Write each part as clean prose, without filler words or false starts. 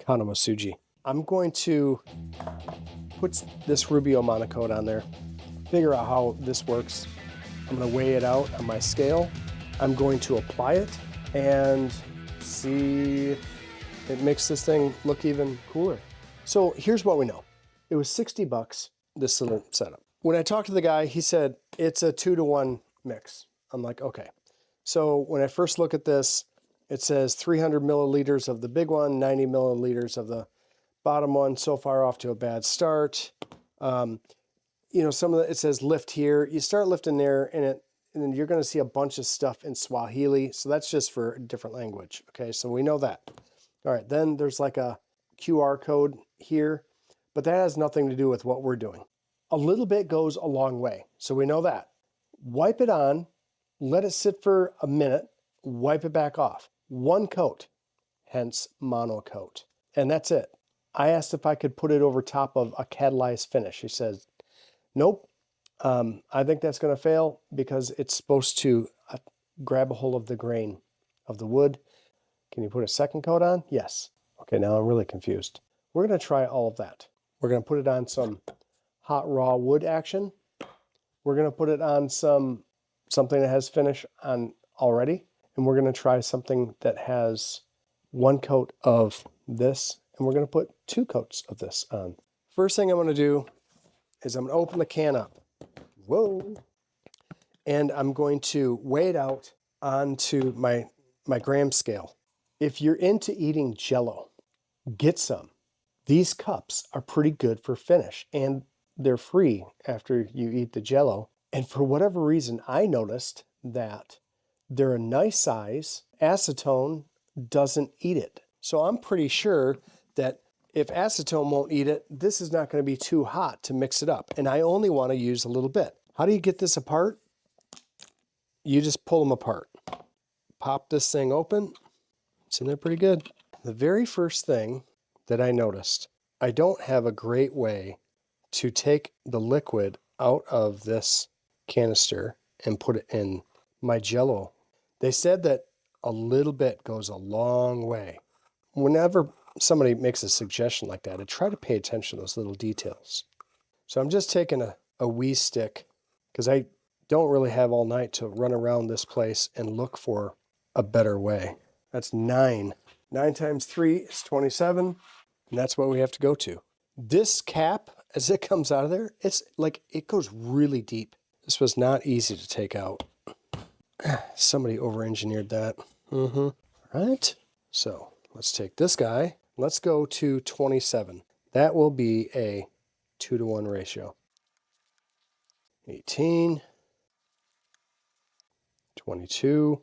Kanamasuji. I'm going to put this Rubio Monocoat on there, figure out how this works. I'm going to weigh it out on my scale. I'm going to apply it and see if it makes this thing look even cooler. So here's what we know. It was 60 bucks, this little setup. When I talked to the guy, he said it's a 2-to-1 mix. I'm like, okay. So when I first look at this, it says 300 milliliters of the big one, 90 milliliters of the bottom one. So far off to a bad start. You know, some of it says lift here. You start lifting there, and then you're going to see a bunch of stuff in Swahili. So that's just for a different language. Okay, so we know that. All right, then there's like a QR code here, but that has nothing to do with what we're doing. A little bit goes a long way, so we know that. Wipe it on, let it sit for a minute, wipe it back off. One coat, hence monocoat, and that's it. I asked if I could put it over top of a catalyzed finish. He says, nope. I think that's going to fail because it's supposed to grab a hold of the grain of the wood. Can you put a second coat on? Yes. Okay, now I'm really confused. We're going to try all of that. We're going to put it on some hot raw wood action. We're going to put it on something that has finish on already. And we're going to try something that has one coat of this. And we're going to put 2 coats of this on. First thing I'm going to do is I'm going to open the can up. Whoa. And I'm going to weigh it out onto my gram scale. If you're into eating Jell-O, get some. These cups are pretty good for finish, and they're free after you eat the Jell-O. And for whatever reason, I noticed that they're a nice size. Acetone doesn't eat it. So I'm pretty sure that if acetone won't eat it, this is not going to be too hot to mix it up. And I only want to use a little bit. How do you get this apart? You just pull them apart. Pop this thing open. It's in there pretty good. The very first thing that I noticed, I don't have a great way to take the liquid out of this canister and put it in my Jell-O. They said that a little bit goes a long way. Whenever somebody makes a suggestion like that, I try to pay attention to those little details. So I'm just taking a wee stick because I don't really have all night to run around this place and look for a better way. That's 9. 9 times 3 is 27, and that's what we have to go to. This cap, as it comes out of there, it's like it goes really deep. This was not easy to take out. Somebody over-engineered that. Right? So let's take this guy. Let's go to 27. That will be a 2-to-1 ratio. 18. 22.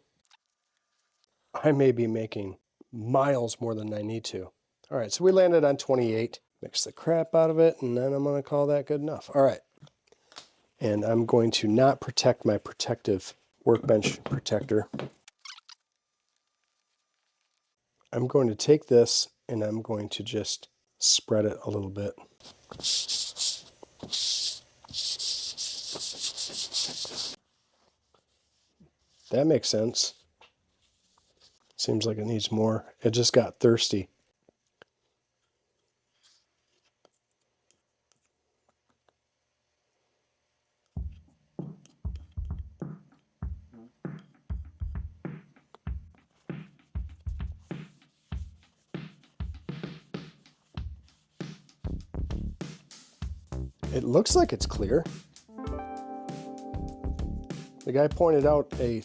I may be making miles more than I need to. All right, so we landed on 28. Mix the crap out of it, and then I'm going to call that good enough. All right. And I'm going to not protect my protective workbench protector. I'm going to take this, and I'm going to just spread it a little bit. That makes sense. Seems like it needs more. It just got thirsty. It looks like it's clear. The guy pointed out a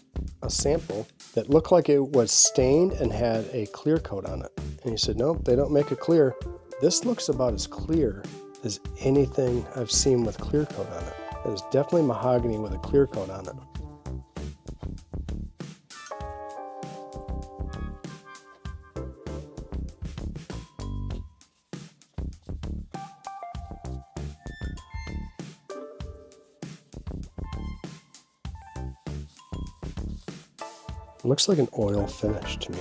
sample that looked like it was stained and had a clear coat on it. And he said, nope, they don't make it clear. This looks about as clear as anything I've seen with clear coat on it. It is definitely mahogany with a clear coat on it. It looks like an oil finish to me.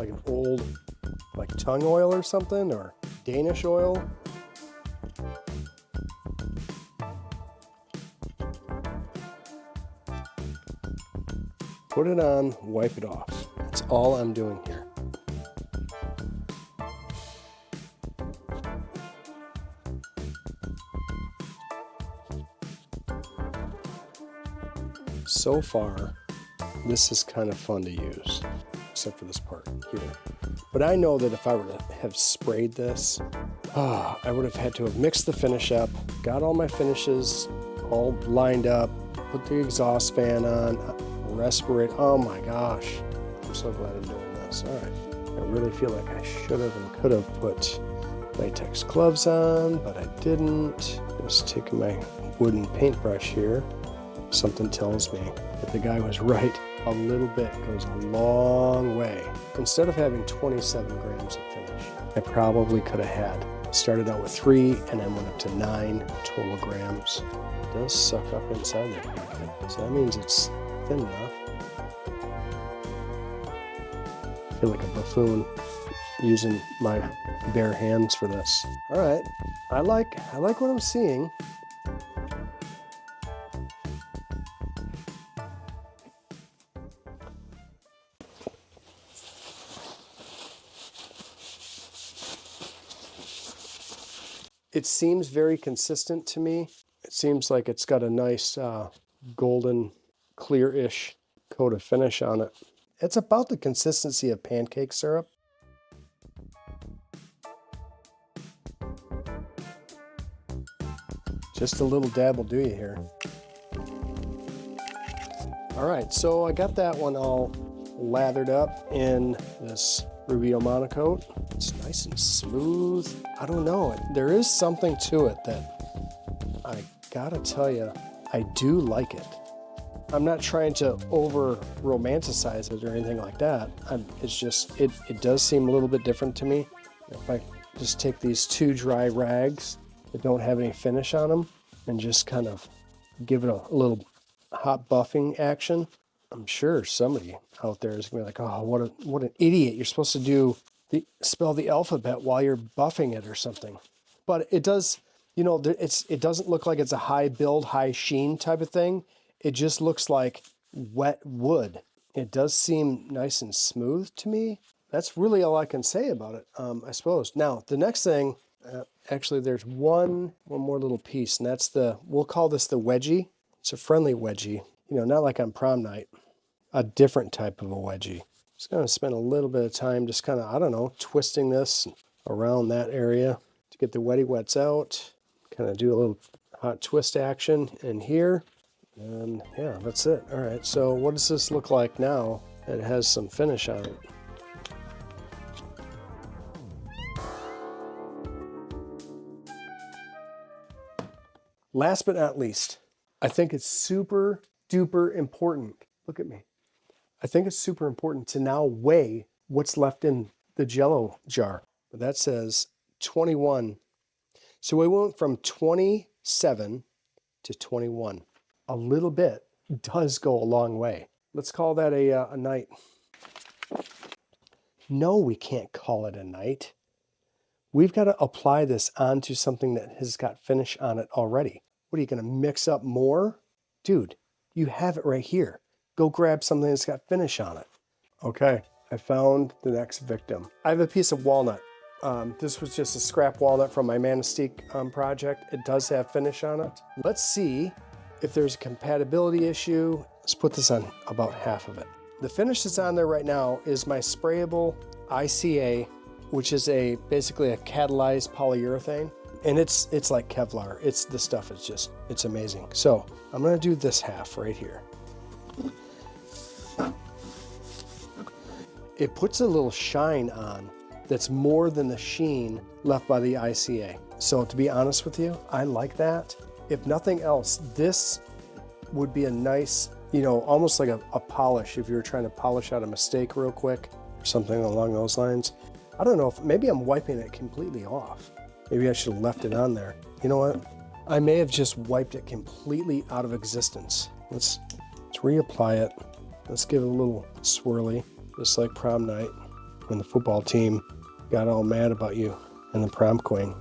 Like an old, like tung oil or something, or Danish oil. Put it on, wipe it off. That's all I'm doing here. So far, this is kind of fun to use, except for this part here. But I know that if I were to have sprayed this, I would have had to have mixed the finish up, got all my finishes all lined up, put the exhaust fan on, respirate. Oh my gosh, I'm so glad I'm doing this. All right, I really feel like I should have and could have put latex gloves on, but I didn't. Just taking my wooden paintbrush here. Something tells me that the guy was right. A little bit goes a long way. Instead of having 27 grams of finish, I probably could have had. Started out with 3 and then went up to 9 total grams. It does suck up inside there, so that means it's thin enough. I feel like a buffoon using my bare hands for this. All right, I like what I'm seeing. It seems very consistent to me. It seems like it's got a nice golden, clear-ish coat of finish on it. It's about the consistency of pancake syrup. Just a little dab will do you here. All right, so I got that one all lathered up in this Rubio Monocoat. It's nice and smooth. I don't know, there is something to it that I gotta tell you, I do like it. I'm not trying to over romanticize it or anything like that. It's just, it does seem a little bit different to me. If I just take these 2 dry rags that don't have any finish on them and just kind of give it a little hot buffing action, I'm sure somebody out there is gonna be like, oh, what an idiot. You're supposed to spell the alphabet while you're buffing it or something. But it does, you know, it doesn't look like it's a high build, high sheen type of thing. It just looks like wet wood. It does seem nice and smooth to me. That's really all I can say about it, I suppose. Now, the next thing, actually there's one more little piece, and that's we'll call this the wedgie. It's a friendly wedgie, you know, not like on prom night, a different type of a wedgie. Just gonna spend a little bit of time just kind of, I don't know, twisting this around that area to get the wetty wets out. Kind of do a little hot twist action in here. And yeah, that's it. All right, so what does this look like now? It has some finish on it. Last but not least, I think it's super duper important. Look at me. I think it's super important to now weigh what's left in the Jell-O jar. But that says 21. So we went from 27 to 21. A little bit does go a long way. Let's call that a night. No, we can't call it a night. We've got to apply this onto something that has got finish on it already. What are you going to mix up more? Dude, you have it right here. Go grab something that's got finish on it. Okay, I found the next victim. I have a piece of walnut. This was just a scrap walnut from my Manistique project. It does have finish on it. Let's see if there's a compatibility issue. Let's put this on about half of it. The finish that's on there right now is my sprayable ICA, which is basically a catalyzed polyurethane. And it's like Kevlar. This stuff is just, it's amazing. So I'm gonna do this half right here. It puts a little shine on that's more than the sheen left by the ICA. So to be honest with you, I like that. If nothing else, this would be a nice, you know, almost like a polish if you were trying to polish out a mistake real quick or something along those lines. I don't know if maybe I'm wiping it completely off. Maybe I should have left it on there. You know what? I may have just wiped it completely out of existence. Let's reapply it. Let's give it a little swirly, just like prom night when the football team got all mad about you and the prom queen.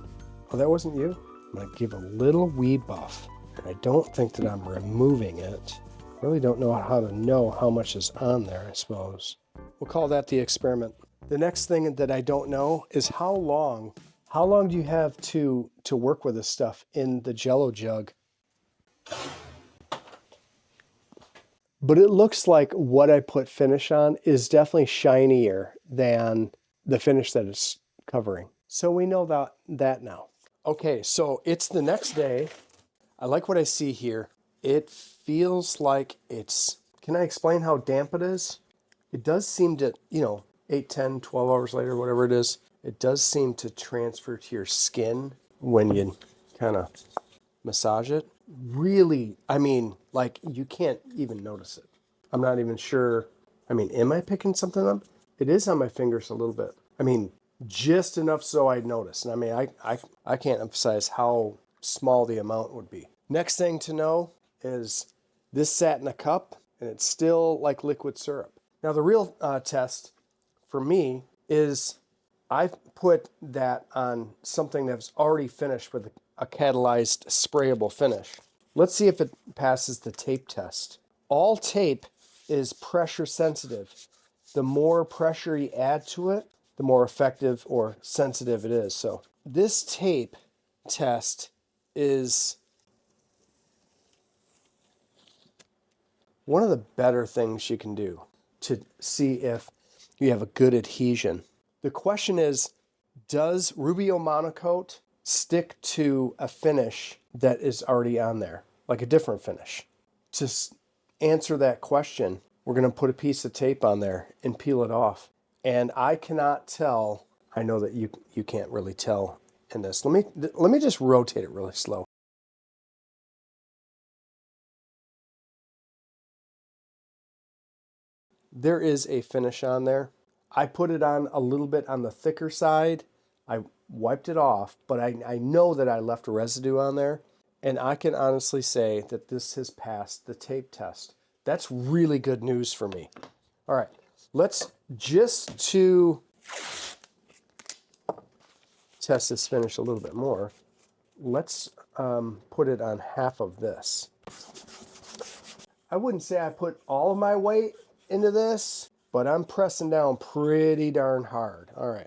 Oh, that wasn't you? I'm gonna give a little wee buff. And I don't think that I'm removing it. I really don't know how much is on there, I suppose. We'll call that the experiment. The next thing that I don't know is how long do you have to work with this stuff in the Jell-O jug but it looks like what I put finish on is definitely shinier than the finish that it's covering. So we know that now. Okay, so it's the next day. I like what I see here. It feels like it's, can I explain how damp it is? It does seem to, 8, 10, 12 hours later, whatever it is, it does seem to transfer to your skin when you kind of massage it. Really, I mean, like you can't even notice it. I'm not even sure. I mean, am I picking something up? It is on my fingers a little bit. I mean, just enough so I'd notice. And I mean, I can't emphasize how small the amount would be. Next thing to know is this sat in a cup and it's still like liquid syrup. Now the real test for me is I've put that on something that's already finished with a catalyzed sprayable finish. Let's see if it passes the tape test. All tape is pressure sensitive. The more pressure you add to it, the more effective or sensitive it is. So this tape test is one of the better things you can do to see if you have a good adhesion. The question is, does Rubio Monocoat stick to a finish that is already on there, like a different finish? To answer that question, we're going to put a piece of tape on there and peel it off. And I cannot tell. I know that you can't really tell in this. Let me just rotate it really slow. There is a finish on there. I put it on a little bit on the thicker side. I wiped it off, but I know that I left a residue on there. And I can honestly say that this has passed the tape test. That's really good news for me. All right, let's just to test this finish a little bit more. Let's put it on half of this. I wouldn't say I put all of my weight into this, but I'm pressing down pretty darn hard. All right,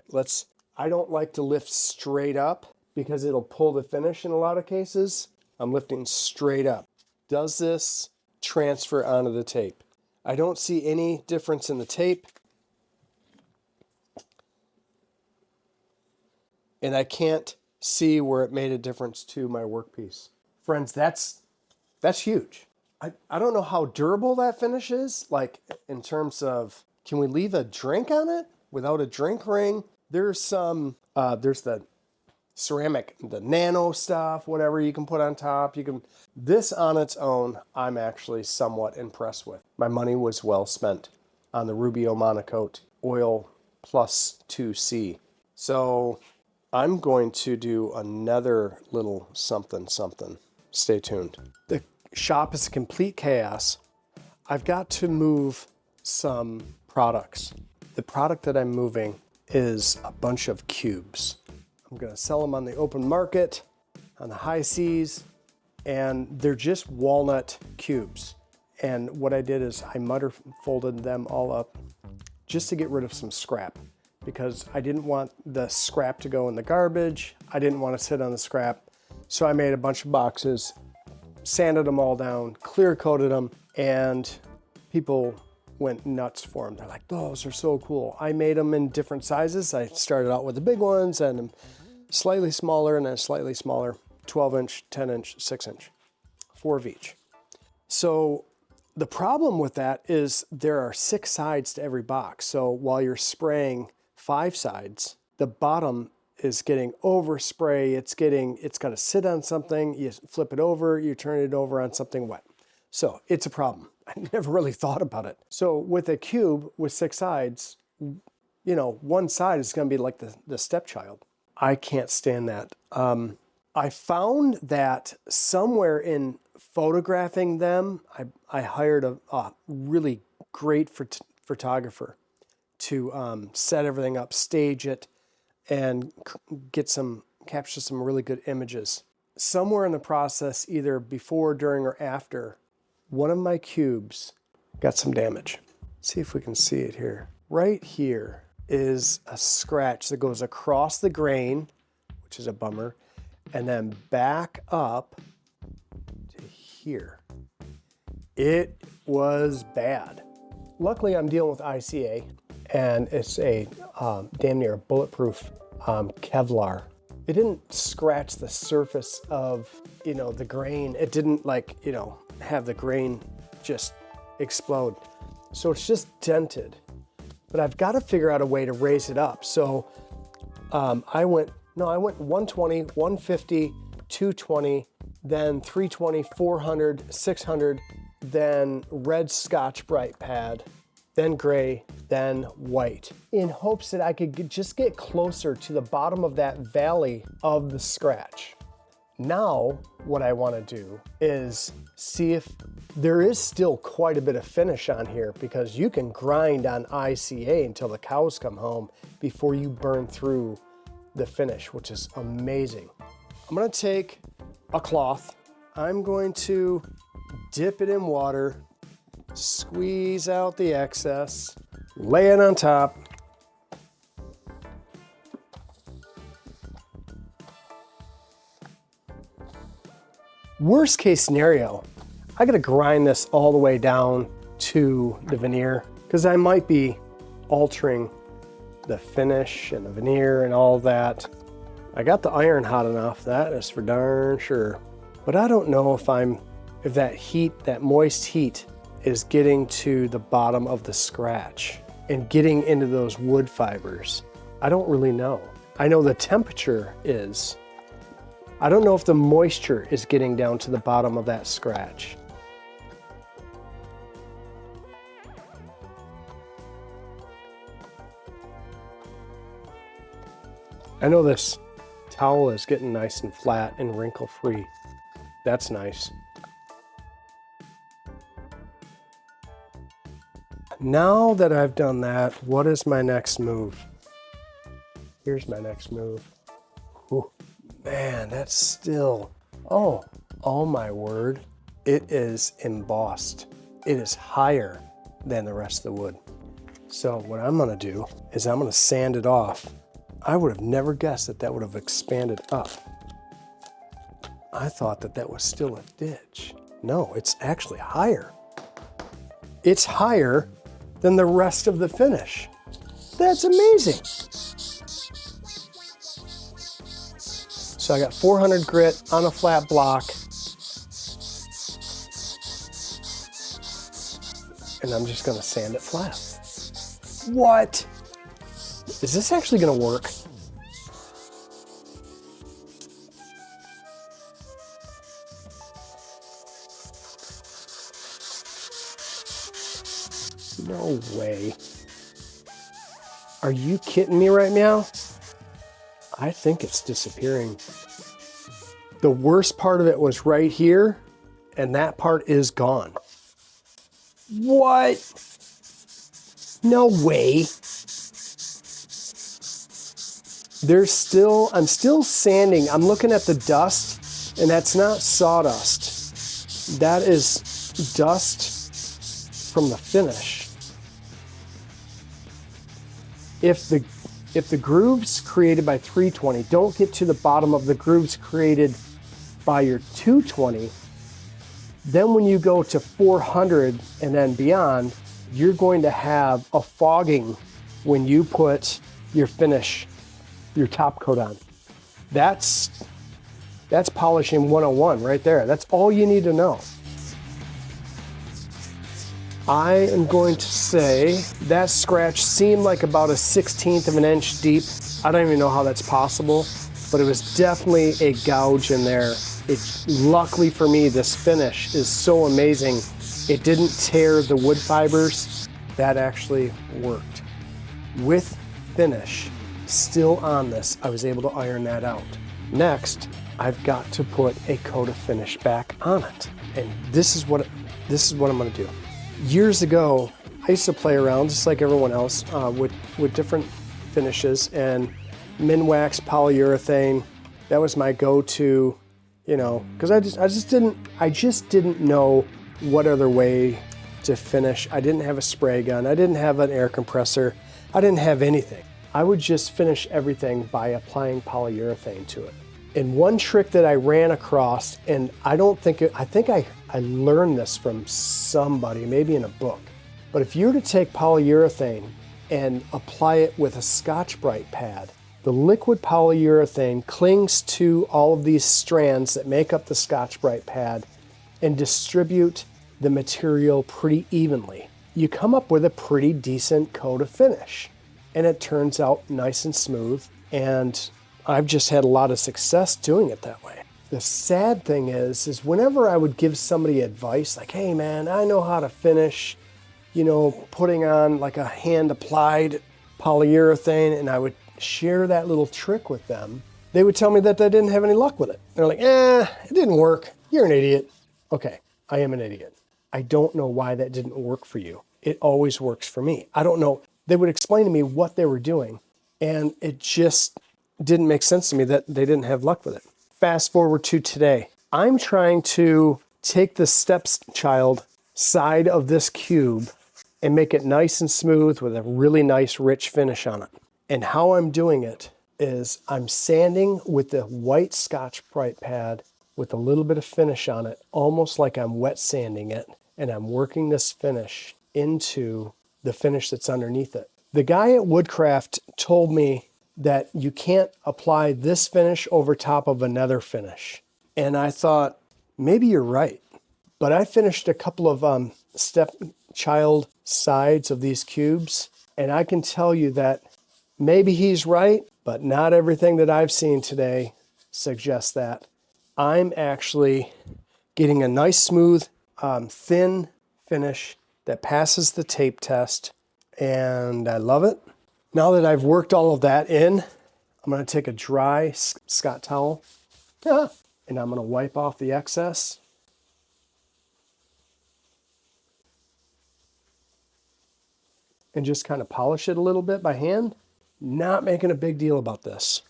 I don't like to lift straight up because it'll pull the finish in a lot of cases. I'm lifting straight up. Does this transfer onto the tape? I don't see any difference in the tape. And I can't see where it made a difference to my workpiece. Friends, that's huge. I don't know how durable that finish is, like in terms of, can we leave a drink on it without a drink ring? There's there's the ceramic, the nano stuff, whatever you can put on top. This on its own, I'm actually somewhat impressed with. My money was well spent on the Rubio Monocoat Oil Plus 2C. So I'm going to do another little something. Stay tuned. The shop is complete chaos. I've got to move some products. The product that I'm moving is a bunch of cubes. I'm gonna sell them on the open market, on the high seas, and they're just walnut cubes. And what I did is I mutter folded them all up just to get rid of some scrap, because I didn't want the scrap to go in the garbage. I didn't want to sit on the scrap. So I made a bunch of boxes, sanded them all down, clear coated them, and people went nuts for them. They're like, those are so cool. I made them in different sizes. I started out with the big ones and slightly smaller and then slightly smaller, 12 inch, 10 inch, 6 inch, 4 of each. So the problem with that is there are 6 sides to every box. So while you're spraying 5 sides, the bottom is getting overspray. It's got to sit on something. You flip it over, you turn it over on something wet. So it's a problem. I never really thought about it. So with a cube with 6 sides, one side is going to be like the stepchild. I can't stand that. I found that somewhere in photographing them, I hired a really great photographer to set everything up, stage it, and capture some really good images. Somewhere in the process, either before, during, or after, one of my cubes got some damage. Let's see if we can see it here. Right here is a scratch that goes across the grain, which is a bummer, and then back up to here. It was bad. Luckily, I'm dealing with ICA, and it's a damn near bulletproof Kevlar. It didn't scratch the surface of, the grain. It didn't have the grain just explode. So it's just dented. But I've got to figure out a way to raise it up. So I went 120, 150, 220, then 320, 400, 600, then red Scotch-Brite pad, then gray, then white, in hopes that I could just get closer to the bottom of that valley of the scratch. Now, what I want to do is see if there is still quite a bit of finish on here, because you can grind on ICA until the cows come home before you burn through the finish, which is amazing. I'm going to take a cloth. I'm going to dip it in water, squeeze out the excess, lay it on top. Worst case scenario, I gotta grind this all the way down to the veneer, because I might be altering the finish and the veneer and all that. I got the iron hot enough, that is for darn sure. But I don't know if that heat, that moist heat, is getting to the bottom of the scratch and getting into those wood fibers. I don't really know. I know the temperature is. I don't know if the moisture is getting down to the bottom of that scratch. I know this towel is getting nice and flat and wrinkle-free. That's nice. Now that I've done that, what is my next move? Here's my next move. Ooh, man, that's still, oh my word. It is embossed. It is higher than the rest of the wood. So what I'm gonna do is I'm gonna sand it off. I would have never guessed that that would have expanded up. I thought that that was still a ditch. No, it's actually higher. It's higher than the rest of the finish. That's amazing. So I got 400 grit on a flat block. And I'm just gonna sand it flat. What? Is this actually gonna work? No way. Are you kidding me right now? I think it's disappearing. The worst part of it was right here, and that part is gone. What? No way. I'm still sanding. I'm looking at the dust, and that's not sawdust. That is dust from the finish. If the grooves created by 320 don't get to the bottom of the grooves created by your 220, then when you go to 400 and then beyond, you're going to have a fogging when you put your finish, your top coat on. That's polishing 101 right there. That's all you need to know. I am going to say that scratch seemed like about a 1/16 of an inch deep. I don't even know how that's possible, but it was definitely a gouge in there. Luckily for me, this finish is so amazing. It didn't tear the wood fibers. That actually worked. With finish still on this, I was able to iron that out. Next, I've got to put a coat of finish back on it. And this is what I'm gonna do. Years ago, I used to play around just like everyone else with different finishes, and Minwax polyurethane, that was my go-to, because I just didn't know what other way to finish. I didn't have a spray gun, I didn't have an air compressor, I didn't have anything. I would just finish everything by applying polyurethane to it. And one trick that I ran across, and I think I learned this from somebody, maybe in a book, but if you were to take polyurethane and apply it with a Scotch-Brite pad, the liquid polyurethane clings to all of these strands that make up the Scotch-Brite pad and distribute the material pretty evenly. You come up with a pretty decent coat of finish, and it turns out nice and smooth, and I've just had a lot of success doing it that way. The sad thing is whenever I would give somebody advice like, hey man, I know how to finish, putting on like a hand applied polyurethane, and I would share that little trick with them, they would tell me that they didn't have any luck with it. They're like, it didn't work. You're an idiot. Okay, I am an idiot. I don't know why that didn't work for you. It always works for me. I don't know. They would explain to me what they were doing, and it just didn't make sense to me that they didn't have luck with it. Fast forward to today. I'm trying to take the stepchild side of this cube and make it nice and smooth with a really nice rich finish on it. And how I'm doing it is I'm sanding with the white Scotch-Brite pad with a little bit of finish on it, almost like I'm wet sanding it, and I'm working this finish into the finish that's underneath it. The guy at Woodcraft told me that you can't apply this finish over top of another finish. And I thought, maybe you're right. But I finished a couple of stepchild sides of these cubes, and I can tell you that maybe he's right, but not everything that I've seen today suggests that. I'm actually getting a nice, smooth, thin finish that passes the tape test, and I love it. Now that I've worked all of that in, I'm going to take a dry Scott towel, and I'm going to wipe off the excess. And just kind of polish it a little bit by hand. Not making a big deal about this.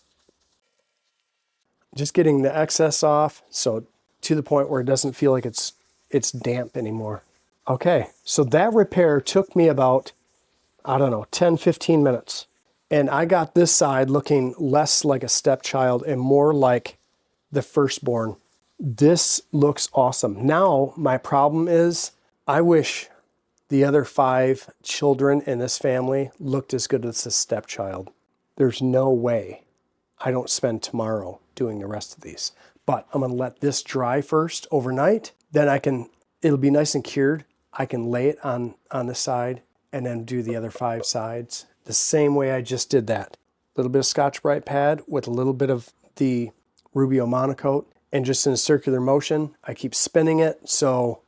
Just getting the excess off, so to the point where it doesn't feel like it's damp anymore. Okay, so that repair took me about, 10, 15 minutes. And I got this side looking less like a stepchild and more like the firstborn. This looks awesome. Now, my problem is I wish the other 5 children in this family looked as good as the stepchild. There's no way I don't spend tomorrow doing the rest of these. But I'm gonna let this dry first overnight. Then it'll be nice and cured. I can lay it on the side and then do the other 5 sides the same way I just did that. A little bit of Scotch-Brite pad with a little bit of the Rubio Monocoat, and just in a circular motion, I keep spinning it so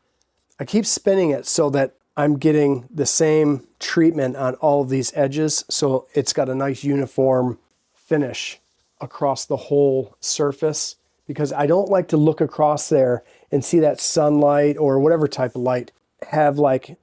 that I'm getting the same treatment on all of these edges, so it's got a nice uniform finish across the whole surface, because I don't like to look across there and see that sunlight or whatever type of light have like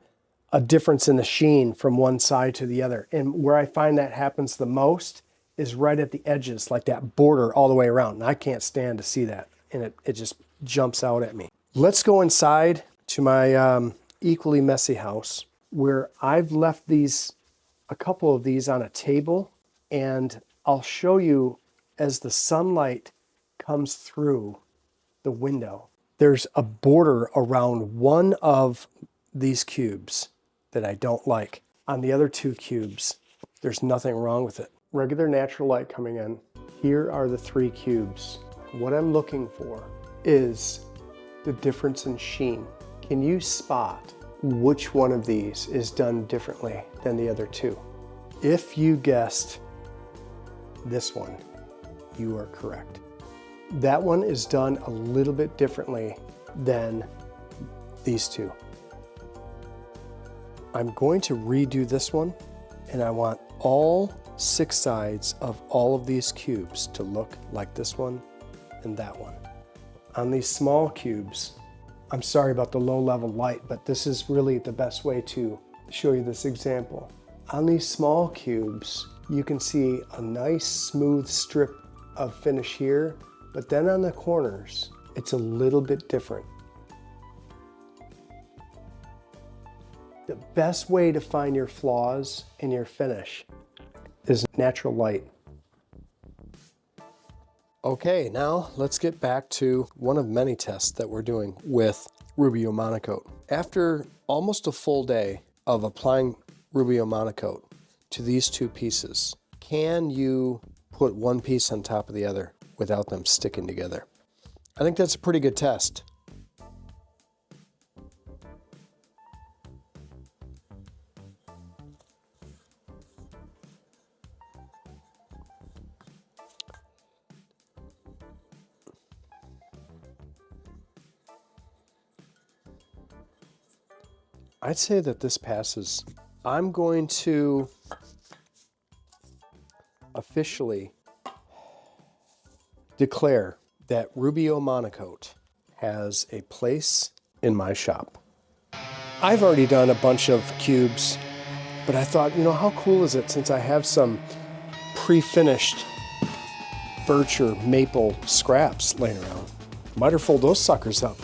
a difference in the sheen from one side to the other. And where I find that happens the most is right at the edges, like that border all the way around. And I can't stand to see that, and it just jumps out at me. Let's go inside to my equally messy house, where I've left a couple of these on a table, and I'll show you as the sunlight comes through the window. There's a border around one of these cubes that I don't like. On the other 2 cubes, there's nothing wrong with it. Regular natural light coming in. Here are the 3 cubes. What I'm looking for is the difference in sheen. Can you spot which one of these is done differently than the other 2? If you guessed this one, you are correct. That one is done a little bit differently than these 2. I'm going to redo this one, and I want all 6 sides of all of these cubes to look like this one and that one. On these small cubes, I'm sorry about the low level light, but this is really the best way to show you this example. On these small cubes, you can see a nice smooth strip of finish here, but then on the corners, it's a little bit different. The best way to find your flaws in your finish is natural light. Okay, now let's get back to one of many tests that we're doing with Rubio Monocoat. After almost a full day of applying Rubio Monocoat to these two pieces, can you put one piece on top of the other without them sticking together? I think that's a pretty good test. I'd say that this passes. I'm going to officially declare that Rubio Monocoat has a place in my shop. I've already done a bunch of cubes, but I thought, you know, how cool is it since I have some pre-finished birch or maple scraps laying around. Might have fold those suckers up.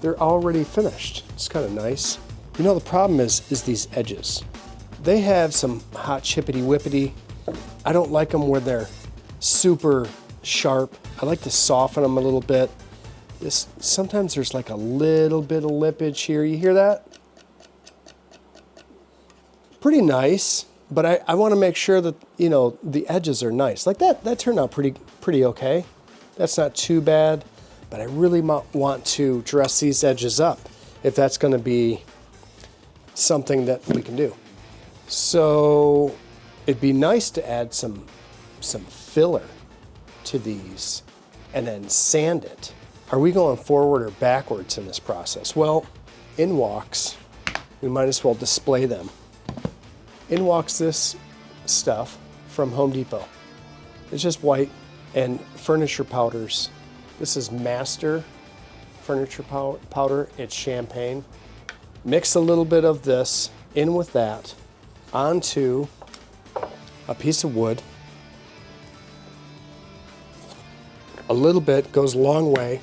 They're already finished. It's kind of nice. You know, the problem is these edges. They have some hot chippity whippity. I don't like them when they're super sharp. I like to soften them a little bit. Sometimes there's like a little bit of lippage here. You hear that? Pretty nice, but I want to make sure that, you know, the edges are nice. Like that turned out pretty okay. That's not too bad, but I really want to dress these edges up if that's going to be something that we can do. So it'd be nice to add some filler to these and then sand it. Are we going forward or backwards in this process? Well, in walks, we might as well display them. In walks this stuff from Home Depot. It's just white and furniture powders. This is Master Furniture Powder. It's champagne. Mix a little bit of this in with that onto a piece of wood. A little bit goes a long way.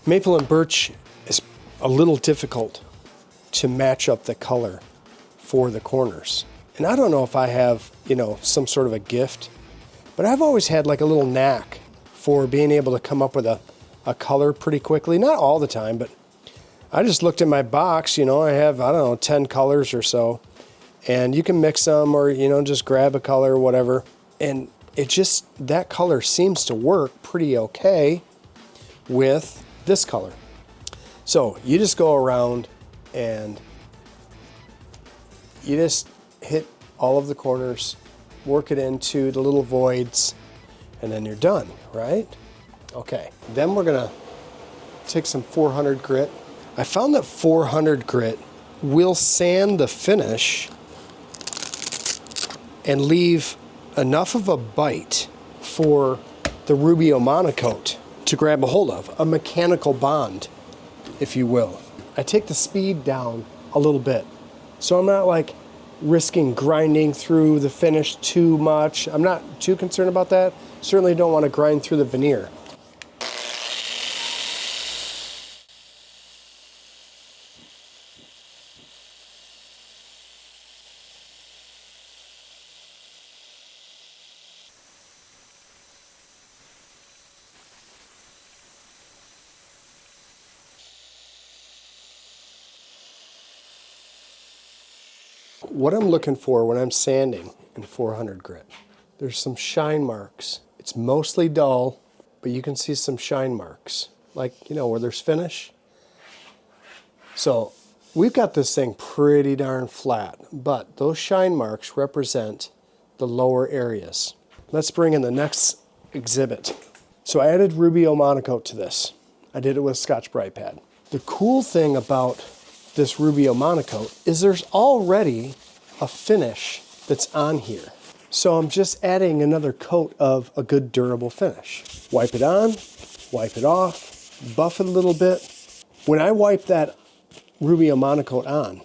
Maple and birch is a little difficult to match up the color for the corners. And I don't know if I have, you know, some sort of a gift, but I've always had like a little knack for being able to come up with a color pretty quickly. Not all the time, but I just looked at my box, you know, I have, I don't know, 10 colors or so, and you can mix them or, you know, just grab a color or whatever. And it just, that color seems to work pretty okay with this color. So you just go around and you just hit all of the corners, work it into the little voids, and then you're done, right? Okay, then we're gonna take some 400 grit. I found that 400 grit will sand the finish and leave enough of a bite for the Rubio Monocoat to grab a hold of, a mechanical bond, if you will. I take the speed down a little bit, so I'm not like risking grinding through the finish too much. I'm not too concerned about that. Certainly don't want to grind through the veneer. What I'm looking for when I'm sanding in 400 grit, there's some shine marks. It's mostly dull, but you can see some shine marks, like, you know, where there's finish. So we've got this thing pretty darn flat, but those shine marks represent the lower areas. Let's bring in the next exhibit. So I added Rubio Monocoat to this. I did it with Scotch-Brite pad. The cool thing about this Rubio Monocoat is there's already a finish that's on here. So I'm just adding another coat of a good durable finish. Wipe it on, wipe it off, buff it a little bit. When I wipe that Rubio Monocoat on,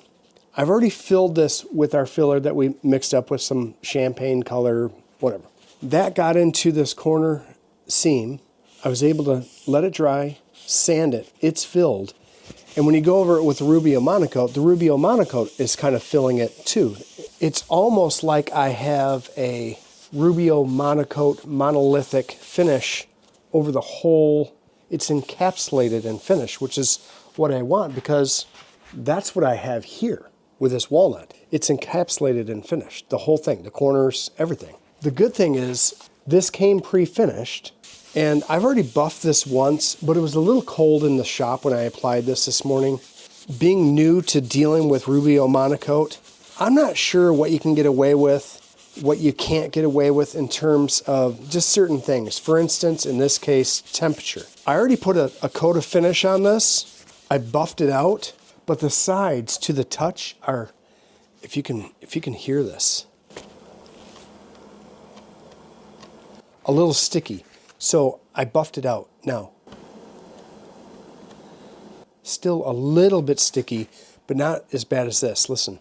I've already filled this with our filler that we mixed up with some champagne color, whatever. That got into this corner seam. I was able to let it dry, sand it, it's filled. And when you go over it with the Rubio Monocoat is kind of filling it too. It's almost like I have a Rubio Monocoat monolithic finish over the whole. It's encapsulated in finish, which is what I want, because that's what I have here with this walnut. It's encapsulated in finish, the whole thing, the corners, everything. The good thing is this came pre-finished, and I've already buffed this once, but it was a little cold in the shop when I applied this morning. Being new to dealing with Rubio Monocoat, I'm not sure what you can get away with, what you can't get away with in terms of just certain things. For instance, in this case, temperature. I already put a coat of finish on this. I buffed it out, but the sides to the touch are, if you can hear this, a little sticky. So I buffed it out. Now, still a little bit sticky, but not as bad as this. Listen.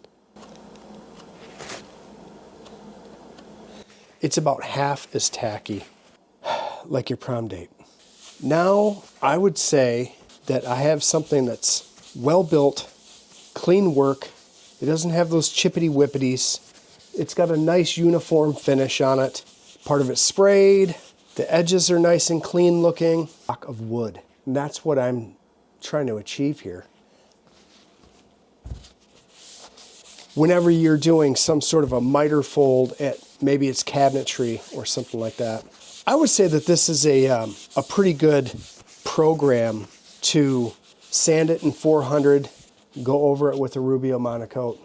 It's about half as tacky, like your prom date. Now, I would say that I have something that's well built, clean work. It doesn't have those chippity whippities. It's got a nice uniform finish on it. Part of it's sprayed. The edges are nice and clean looking. Block of wood. And that's what I'm trying to achieve here. Whenever you're doing some sort of a miter fold at maybe it's cabinetry or something like that, I would say that this is a pretty good program to sand it in 400, go over it with a Rubio Monocoat,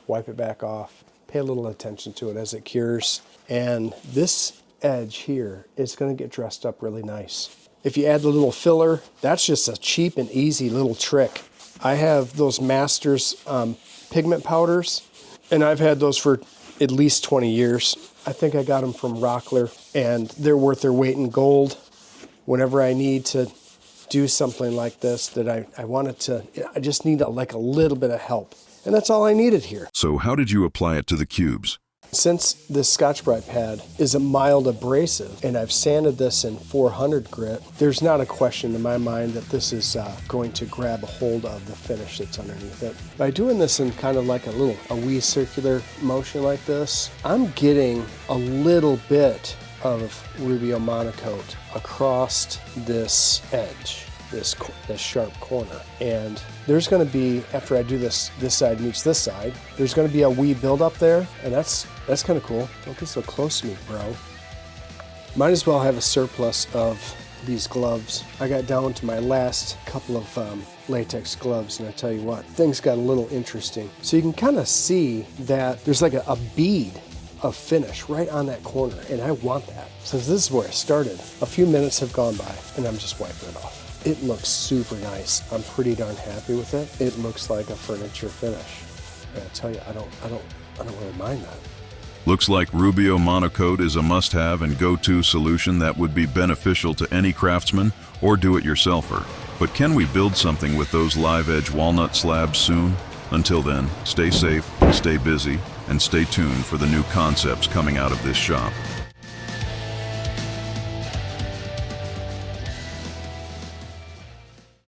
wipe it back off, pay a little attention to it as it cures, and this edge here is going to get dressed up really nice. If you add the little filler, that's just a cheap and easy little trick. I have those Masters pigment powders, and I've had those for at least 20 years. I think I got them from Rockler, and they're worth their weight in gold. Whenever I need to do something like this, that I wanted to, I just need like a little bit of help. And that's all I needed here. So how did you apply it to the cubes? Since this Scotch-Brite pad is a mild abrasive, and I've sanded this in 400 grit, there's not a question in my mind that this is going to grab a hold of the finish that's underneath it. By doing this in kind of like a wee circular motion like this, I'm getting a little bit of Rubio Monocoat across this edge, this sharp corner. And there's going to be, after I do this side meets this side, there's going to be a wee build-up there, and that's kind of cool. Don't get so close to me, bro. Might as well have a surplus of these gloves. I got down to my last couple of latex gloves, and I tell you what, things got a little interesting. So you can kind of see that there's like a bead of finish right on that corner, and I want that. Since this is where I started, a few minutes have gone by, and I'm just wiping it off. It looks super nice. I'm pretty darn happy with it. It looks like a furniture finish. And I tell you, I don't really mind that. Looks like Rubio Monocoat is a must-have and go-to solution that would be beneficial to any craftsman or do-it-yourselfer. But can we build something with those live-edge walnut slabs soon? Until then, stay safe, stay busy, and stay tuned for the new concepts coming out of this shop.